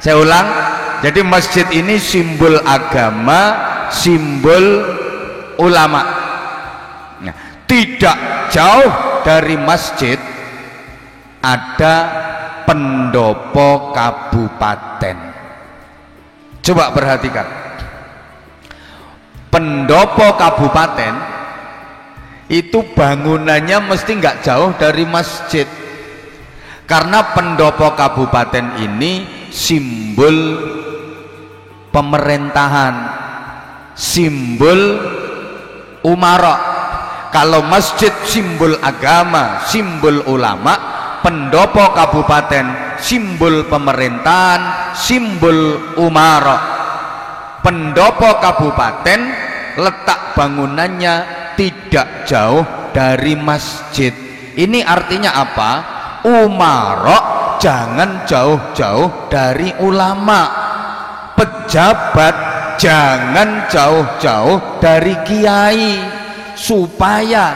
Saya ulang, jadi masjid ini simbol agama, simbol ulama. Nah, tidak jauh dari masjid ada pendopo kabupaten. Coba perhatikan, pendopo kabupaten itu bangunannya mesti nggak jauh dari masjid, karena pendopo kabupaten ini simbol pemerintahan, simbol umara. Kalau masjid simbol agama, simbol ulama, pendopo kabupaten simbol pemerintahan, simbol umara. Pendopo kabupaten letak bangunannya tidak jauh dari masjid. Ini artinya apa? Umara jangan jauh-jauh dari ulama, pejabat jangan jauh-jauh dari kiai, supaya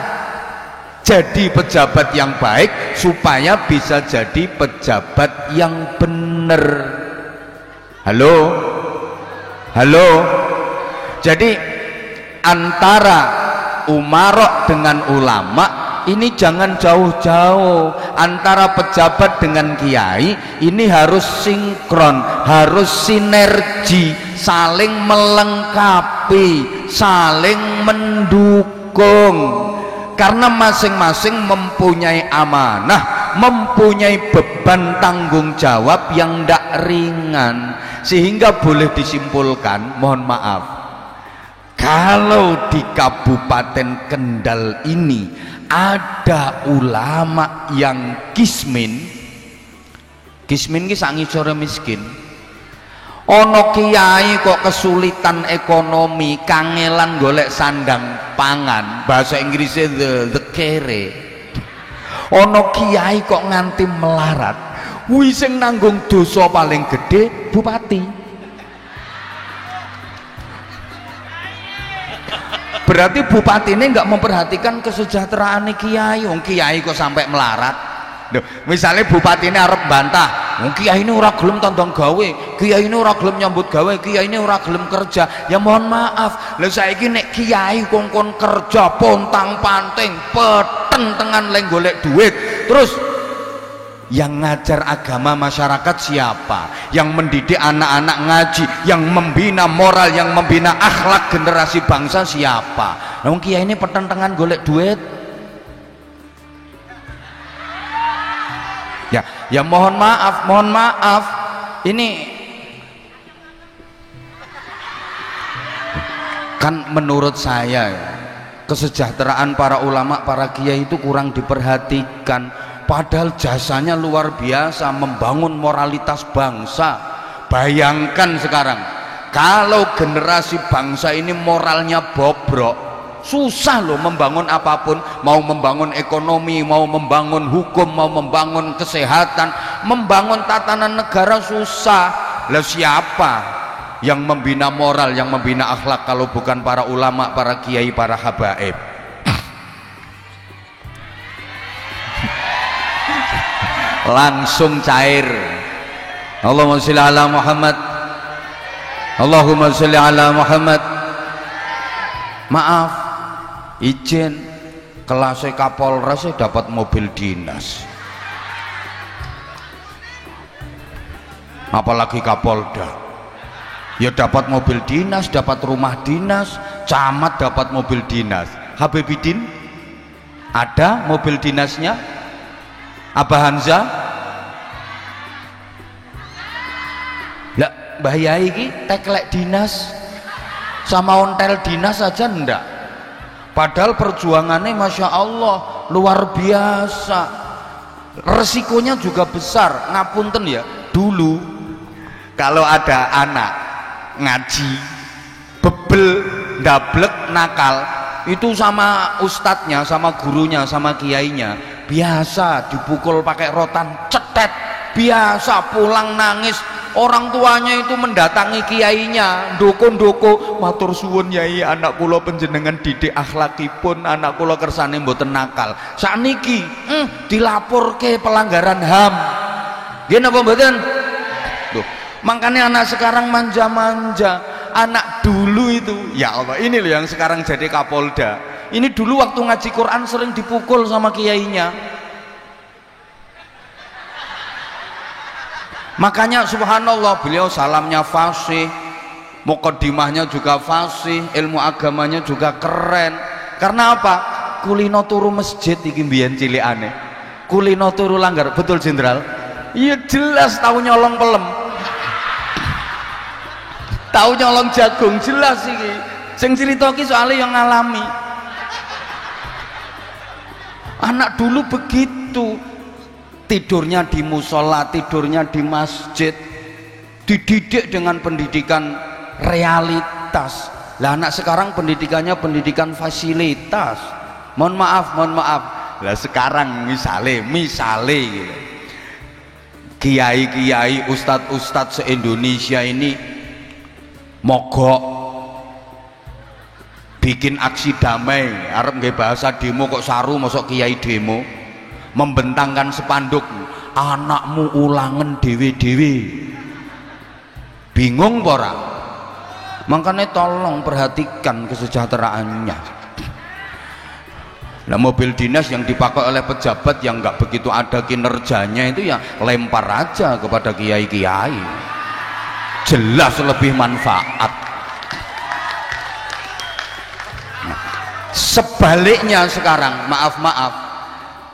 jadi pejabat yang baik, supaya bisa jadi pejabat yang benar. Halo, halo. Jadi antara umarok dengan ulama ini jangan jauh-jauh. Antara pejabat dengan kiai ini harus sinkron, harus sinergi, saling melengkapi, saling mendukung, karena masing-masing mempunyai amanah, mempunyai beban tanggung jawab yang tidak ringan. Sehingga boleh disimpulkan, mohon maaf, kalau di Kabupaten Kendal ini ada ulama yang kismin ki sangisore miskin, ono kiai kok kesulitan ekonomi, kangelan golek sandang pangan, bahasa Inggrisnya the kere, ono kiai kok nganti melarat, wih sing nanggung dosa paling gede bupati. Berarti bupati ini nggak memperhatikan kesejahteraan kiai. Wong kiai kok sampai melarat. Duh, misalnya bupati ini arep bantah, wong kiai ini ora gelem tandang gawe, kiai ini ora gelem nyambut gawe, kiai ini ora gelem kerja. Ya mohon maaf, lha saiki nek kiai kongkon kerja pontang-panting, petentengan leng golek duit, terus yang ngajar agama masyarakat siapa? Yang mendidik anak-anak ngaji, yang membina moral, yang membina akhlak generasi bangsa siapa? Nah, kiai ini pertentangan golek duit. Ya mohon maaf. Ini kan menurut saya kesejahteraan para ulama, para kiai itu kurang diperhatikan. Padahal jasanya luar biasa membangun moralitas bangsa. Bayangkan sekarang kalau generasi bangsa ini moralnya bobrok, susah loh membangun apapun. Mau membangun ekonomi, mau membangun hukum, mau membangun kesehatan, membangun tatanan negara susah. Lah siapa yang membina moral, yang membina akhlak kalau bukan para ulama, para kiai, para habaib? Langsung cair. Allahumma sholli ala Muhammad, Allahumma sholli ala Muhammad. Maaf, izin, kelasnya Kapolres dapat mobil dinas, apalagi Kapolda ya dapat mobil dinas, dapat rumah dinas, camat dapat mobil dinas. Habibidin ada mobil dinasnya. Abah Hamzah lah, Mbah Yai ki teklek dinas sama ontel dinas aja ndak, padahal perjuangannya Masya Allah luar biasa, resikonya juga besar. Ngapunten ya, dulu kalau ada anak ngaji bebel, ndablek, nakal, itu sama ustadznya, sama gurunya, sama kiainya biasa dipukul pakai rotan, cetet, biasa pulang nangis. Orang tuanya itu mendatangi kiainya, ndoko-ndoko, matur suwun Yai, anak kula panjenengan didik akhlakipun, anak kula kersane mboten nakal. Sakniki dilaporke pelanggaran HAM. Nggih napa mboten? Loh, Makanya anak sekarang manja-manja. Anak dulu itu, ya Allah, ini loh yang sekarang jadi Kapolda. Ini dulu waktu ngaji Quran sering dipukul sama kiainya. Makanya subhanallah, beliau salamnya fasih, muqaddimahnya juga fasih, ilmu agamanya juga keren. Karena apa? Kulino turu masjid iki mbiyen cilikane. Kulino turu langgar, betul Jenderal? Iya jelas tahu nyolong pelem. Tahu nyolong jagung, jelas iki. Sing cerita iki soalnya yang ngalami. Anak dulu begitu. Tidurnya di musola, tidurnya di masjid, dididik dengan pendidikan realitas. Lah anak sekarang pendidikannya pendidikan fasilitas. Mohon maaf. Lah sekarang misale gitu. Kiai-kiai, ustadz-ustadz se-Indonesia ini mogok bikin aksi damai, arep nggih bahasa demo kok saru masuk kiai demo. Membentangkan spanduk, anakmu ulangan dewe-dewe. Bingung pora? Makanya tolong perhatikan kesejahteraannya. Nah, mobil dinas yang dipakai oleh pejabat yang nggak begitu ada kinerjanya itu ya lempar aja kepada kiai-kiai. Jelas lebih manfaat. Nah, sebaliknya sekarang, maaf,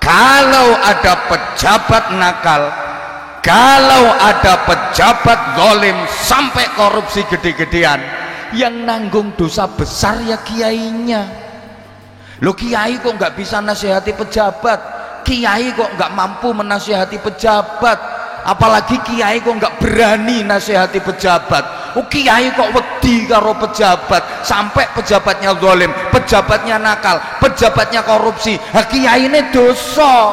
kalau ada pejabat nakal, kalau ada pejabat zalim sampai korupsi gede-gedean, yang nanggung dosa besar ya kiainya. Loh, kiai kok nggak bisa nasihati pejabat, kiai kok nggak mampu menasihati pejabat, apalagi kiai kok nggak berani nasihati pejabat. Oh, kiai kok wedi karo pejabat sampai pejabatnya zalim, pejabatnya nakal, pejabatnya korupsi. Kiai ini dosa.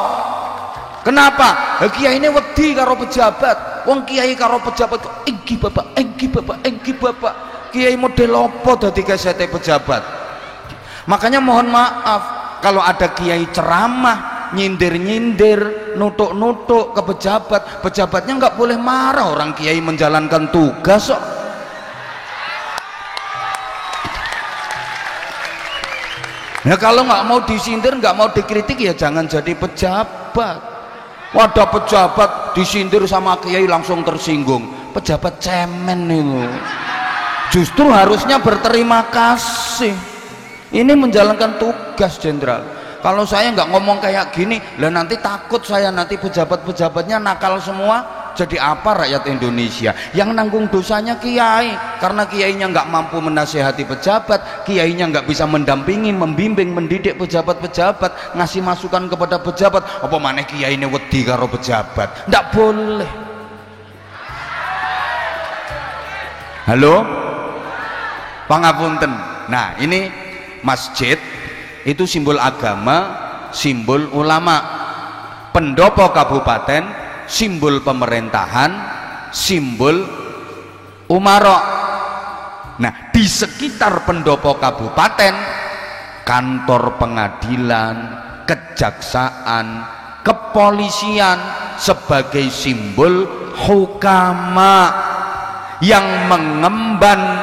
Kenapa? Kiai ini wedi karo pejabat. Wong kiai karo pejabat kok enggi bapak. Kiai model apa dadi kesete pejabat? Makanya mohon maaf kalau ada kiai ceramah nyindir-nyindir, nutuk-nutuk ke pejabat, pejabatnya nggak boleh marah, orang kiai menjalankan tugas kok. Ya kalau nggak mau disindir, nggak mau dikritik, ya jangan jadi pejabat. Wadah pejabat disindir sama kiai langsung tersinggung. Pejabat cemen itu. Justru harusnya berterima kasih. Ini menjalankan tugas, Jenderal. Kalau saya nggak ngomong kayak gini, lah nanti takut saya nanti pejabat-pejabatnya nakal semua. Jadi apa rakyat Indonesia? Yang nanggung dosanya kiai, karena kiainya nggak mampu menasihati pejabat, kiainya nggak bisa mendampingi, membimbing, mendidik pejabat-pejabat, ngasih masukan kepada pejabat. Apa maneh kiai ini wedi karo pejabat? Nggak boleh. Halo, pangapunten. Nah, ini masjid itu simbol agama, simbol ulama. Pendopo kabupaten simbol pemerintahan, simbol umaro. Nah, di sekitar pendopo kabupaten, kantor pengadilan, kejaksaan, kepolisian sebagai simbol hukama yang mengemban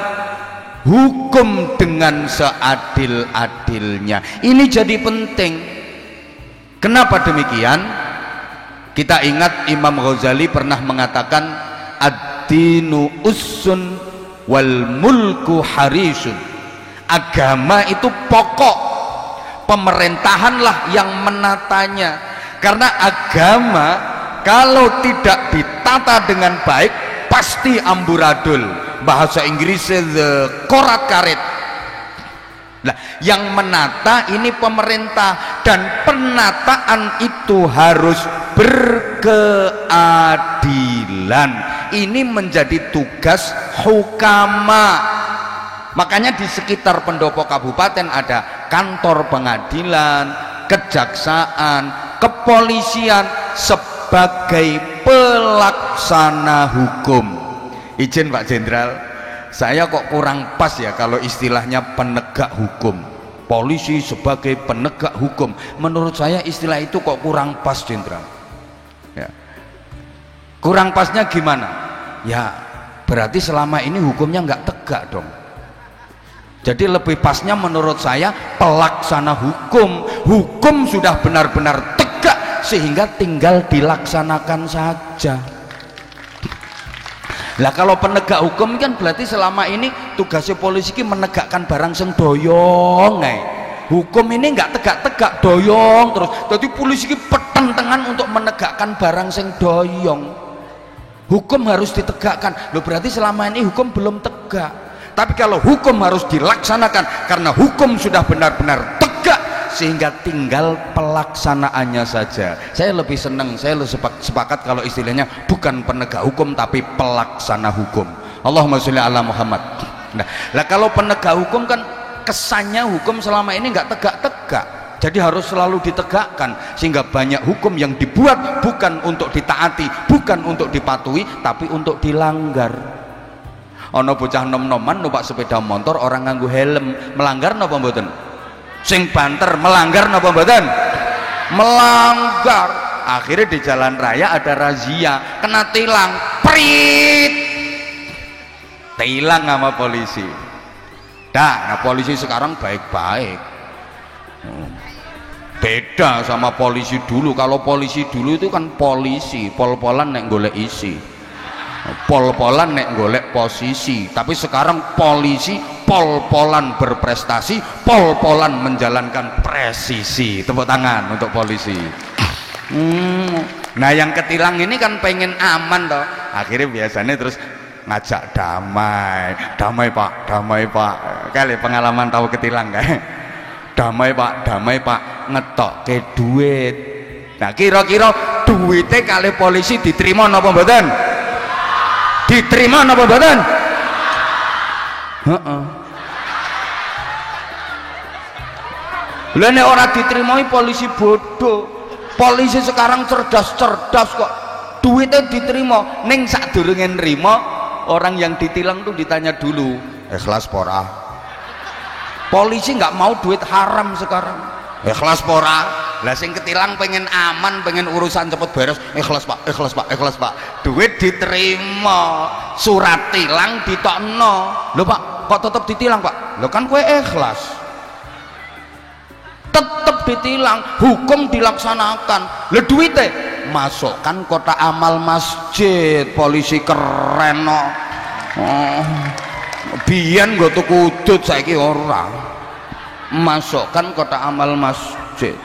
hukum dengan seadil-adilnya. Ini jadi penting. Kenapa demikian? Kita ingat Imam Ghazali pernah mengatakan ad-dinu ussun wal mulku harisun. Agama itu pokok, pemerintahanlah yang menatanya. Karena agama kalau tidak ditata dengan baik pasti amburadul. Bahasa Inggrisnya the korat karet. Nah, yang menata ini pemerintah, dan penataan itu harus berkeadilan. Ini menjadi tugas hukama. Makanya di sekitar pendopo kabupaten ada kantor pengadilan, kejaksaan, kepolisian sebagai pelaksana hukum. Izin Pak Jenderal, saya kok kurang pas ya kalau istilahnya penegak hukum. Polisi sebagai penegak hukum, menurut saya istilah itu kok kurang pas, Jenderal. Ya. Kurang pasnya gimana? Ya, berarti selama ini hukumnya nggak tegak dong. Jadi lebih pasnya menurut saya pelaksana hukum sudah benar-benar tegak sehingga tinggal dilaksanakan saja. Lah kalau penegak hukum kan berarti selama ini tugasnya polisi ini menegakkan barang sing doyong hukum ini nggak tegak-tegak doyong terus, jadi polisi ini petentengan untuk menegakkan barang sing doyong. Hukum harus ditegakkan loh, berarti selama ini hukum belum tegak. Tapi kalau hukum harus dilaksanakan karena hukum sudah benar-benar tegak sehingga tinggal pelaksanaannya saja. Saya lebih senang, saya lebih sepakat kalau istilahnya bukan penegak hukum tapi pelaksana hukum. Allahumma sholli ala Muhammad. Nah, kalau penegak hukum kan kesannya hukum selama ini nggak tegak-tegak. Jadi harus selalu ditegakkan sehingga banyak hukum yang dibuat bukan untuk ditaati, bukan untuk dipatuhi, tapi untuk dilanggar. Ono bocah nom-noman numpak sepeda motor orang nganggo helm, melanggar napa mboten? Sing banter melanggar napa mboten? Melanggar. Akhirnya di jalan raya ada razia, kena tilang, prit. Tilang sama polisi. Nah polisi sekarang baik-baik. Beda sama polisi dulu. Kalau polisi dulu itu kan polisi, pol-polan nek golek isi. Pol-polan nek golek posisi, tapi sekarang polisi pol-polan berprestasi, pol-polan menjalankan presisi. Tepuk tangan untuk polisi. Nah yang ketilang ini kan pengen aman toh, akhirnya biasanya terus ngajak damai pak, kali pengalaman tahu ketilang kan? Damai pak, ngetok ke duit. Nah kira-kira duitnya kali polisi diterima napa mboten? Diterima napa mboten? Heeh. Lha nek ora diterimai polisi bodoh. Polisi sekarang cerdas kok. Duitnya diterima, ning sadurunge nrimo orang yang ditilang tuh ditanya dulu, ikhlas pora? Polisi nggak mau duit haram sekarang. Ikhlas pora? Lah sing ketilang pengen aman, pengen urusan cepet beres, ikhlas pak. Duit diterima, surat tilang ditokno. Lho pak, kok tetep ditilang pak? Lho kan kue ikhlas. Tetep ditilang, hukum dilaksanakan. Lho duitnya masukkan kotak amal masjid. Polisi keren no. Biyen nggo tuku udut saiki ora. Masukkan kotak amal masjid.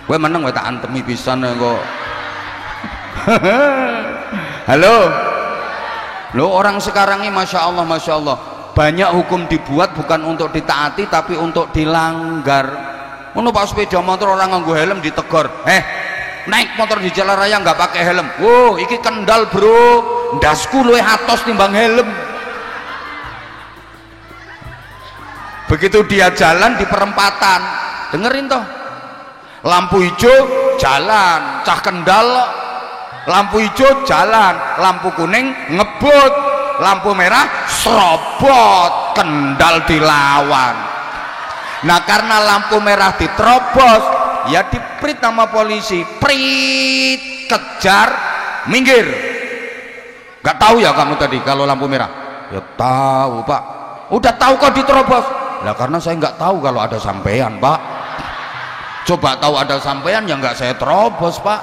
Gue menang gue tak antemi pisan kok. Halo. Lo orang sekarang ini masya Allah banyak hukum dibuat bukan untuk ditaati tapi untuk dilanggar. Ono pas sepeda motor orang nganggo helm ditegur. Naik motor di jalan raya nggak pakai helm. Wow, iki kendal bro. Ndasku luwih atos timbang helm. Begitu dia jalan di perempatan, dengerin toh. Lampu hijau jalan, cah kendal. Lampu hijau jalan, lampu kuning ngebut, lampu merah serobot, kendal dilawan. Nah karena lampu merah diterobos, ya diprit sama polisi, prit, kejar, minggir. Gak tahu ya kamu tadi kalau lampu merah? Ya tahu pak. Udah tahu kok diterobos? Lah karena saya nggak tahu kalau ada sampean pak. Coba tahu ada sampean ya nggak saya terobos pak.